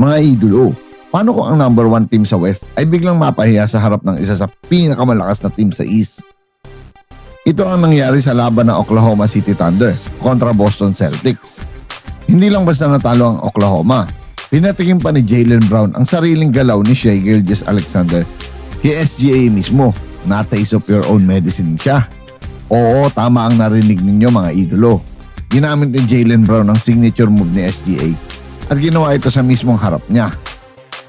Mga idolo, paano kung ang number 1 team sa West ay biglang mapahiya sa harap ng isa sa pinakamalakas na team sa East? Ito ang nangyari sa laban ng Oklahoma City Thunder kontra Boston Celtics. Hindi lang basta natalo ang Oklahoma, pinatikim pa ni Jaylen Brown ang sariling galaw ni Shai Gilgeous-Alexander kay SGA mismo na taste of your own medicine siya. Oo, tama ang narinig ninyo mga idolo. Ginamit ni Jaylen Brown ang signature move ni SGA at ginawa ito sa mismong harap niya.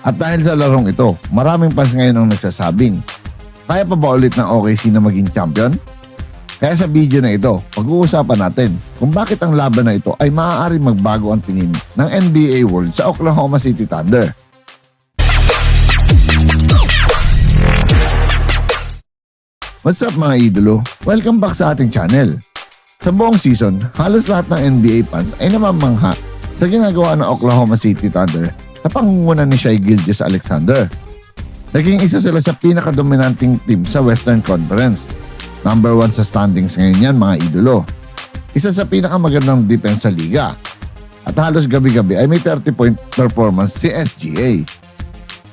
At dahil sa larong ito, maraming fans ngayon ang nagsasabing, kaya pa ba ulit ng OKC na maging champion? Kaya sa video na ito, pag-uusapan natin kung bakit ang laban na ito ay maaaring magbago ang tingin ng NBA World sa Oklahoma City Thunder. What's up mga idolo? Welcome back sa ating channel. Sa buong season, halos lahat ng NBA fans ay namamangha sa ginagawa ng Oklahoma City Thunder sa pangunguna ni Shai Gilgeous-Alexander. Naging isa sila sa pinakadominanting team sa Western Conference. Number 1 sa standings ngayon yan mga idolo. Isa sa pinakamagandang defense sa liga. At halos gabi-gabi ay may 30-point performance si SGA.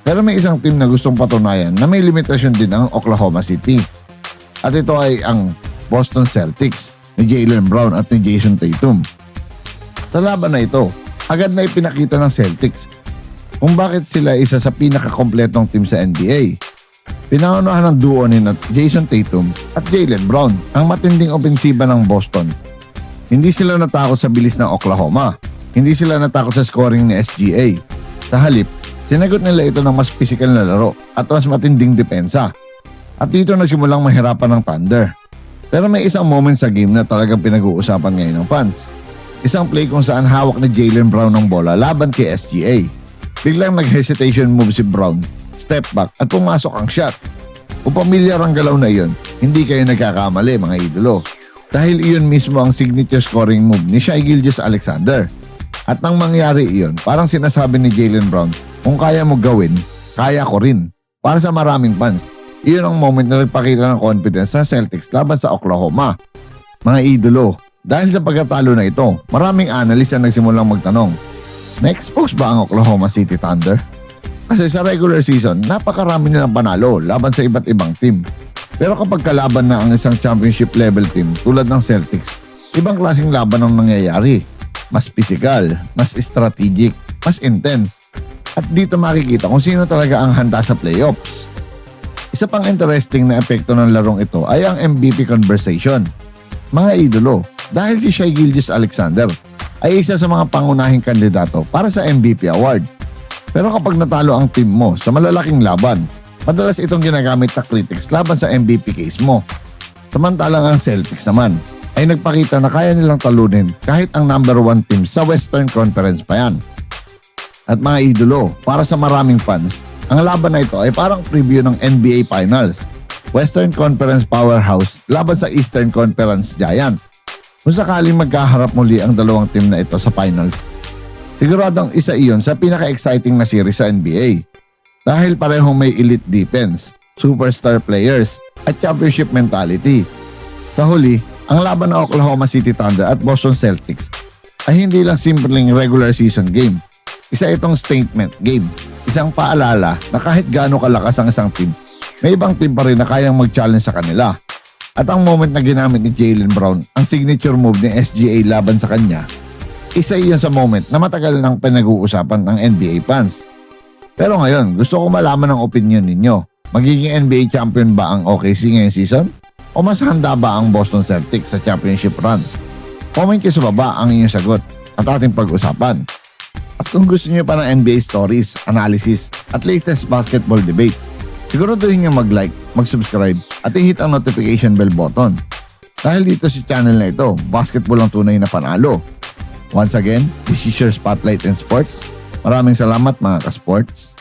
Pero may isang team na gustong patunayan na may limitasyon din ang Oklahoma City. At ito ay ang Boston Celtics ni Jaylen Brown at ni Jason Tatum. Sa laban na ito, agad na ipinakita ng Celtics kung bakit sila isa sa pinakakompletong team sa NBA. Pinangunahan ng duo ni Jason Tatum at Jaylen Brown ang matinding opensiba ng Boston. Hindi sila natakot sa bilis ng Oklahoma. Hindi sila natakot sa scoring ni SGA. Sa halip, sinagot nila ito ng mas physical na laro at mas matinding depensa. At dito nagsimulang mahirapan ng Thunder. Pero may isang moment sa game na talagang pinag-uusapan ngayon ng fans. Isang play kung saan hawak ni Jaylen Brown ng bola laban kay SGA. Biglang nag-hesitation move si Brown, step back at pumasok ang shot. Kung pamilyar ang galaw na iyon, hindi kayo nagkakamali mga idolo. Dahil iyon mismo ang signature scoring move ni Shai Gilgeous-Alexander. At nang mangyari iyon, parang sinasabi ni Jaylen Brown, kung kaya mo gawin, kaya ko rin. Para sa maraming fans, iyon ang moment na nagpakita ng confidence sa Celtics laban sa Oklahoma. Mga idolo, dahil sa pagkatalo na ito, maraming analyst ang nagsimulang magtanong, na-expose ba ang Oklahoma City Thunder? Kasi sa regular season, napakarami nilang panalo laban sa iba't ibang team. Pero kapag kalaban na ang isang championship level team tulad ng Celtics, ibang klaseng laban ang nangyayari. Mas physical, mas strategic, mas intense. At dito makikita kung sino talaga ang handa sa playoffs. Isa pang interesting na epekto ng larong ito ay ang MVP conversation. Mga idolo, dahil si Shai Gilgeous-Alexander ay isa sa mga pangunahing kandidato para sa MVP award. Pero kapag natalo ang team mo sa malalaking laban, madalas itong ginagamit na critics laban sa MVP case mo. Samantalang ang Celtics naman ay nagpakita na kaya nilang talunin kahit ang number 1 team sa Western Conference pa yan. At mga idolo, para sa maraming fans, ang laban na ito ay parang preview ng NBA Finals. Western Conference powerhouse laban sa Eastern Conference giant. Kung sakaling magkaharap muli ang dalawang team na ito sa finals, siguradong isa iyon sa pinaka-exciting na series sa NBA. Dahil parehong may elite defense, superstar players, at championship mentality. Sa huli, ang laban ng Oklahoma City Thunder at Boston Celtics ay hindi lang simpleng regular season game. Isa itong statement game. Isang paalala na kahit gaano kalakas ang isang team, may ibang team pa rin na kayang mag-challenge sa kanila. At ang moment na ginamit ni Jaylen Brown ang signature move ni SGA laban sa kanya, isa iyon sa moment na matagal nang pinag-uusapan ng NBA fans. Pero ngayon, gusto ko malaman ang opinion ninyo. Magiging NBA champion ba ang OKC ngayong season? O mas handa ba ang Boston Celtics sa championship run? Comment kayo sa baba ang inyong sagot at ating pag-usapan. At kung gusto niyo pa ng NBA stories, analysis at latest basketball debates, siguraduhin niyo mag-like, mag-subscribe at i-hit ang notification bell button. Dahil dito sa channel na ito, basketball ang tunay na panalo. Once again, this is your Spotlight in Sports. Maraming salamat mga ka-sports.